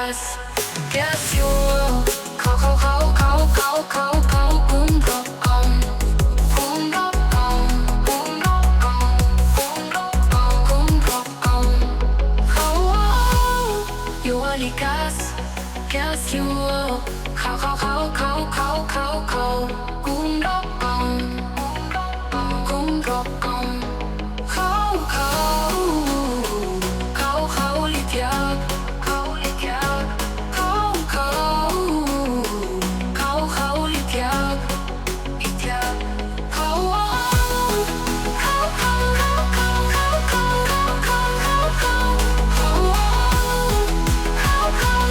gas, gas you. Khau khau khau khau khau khau khau nrob qaum, nrob qaum, nrob qaum, nrob qaum, nrob qaum. Khau you only gas, gas you. Khau khau khau khau khau khau khau nrob qaum, nrob qaum. Khau khau khau khau li thiak, khau li thiak, khau khau khau khau li thiak, li thiak. Khau khau khau khau khau khau khau khau khau khau khau khau khau khau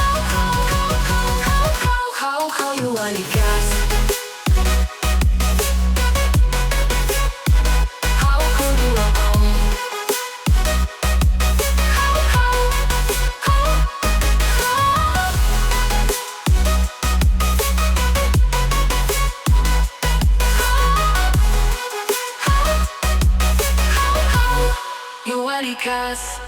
khau khau khau khau you only gas. You only gas.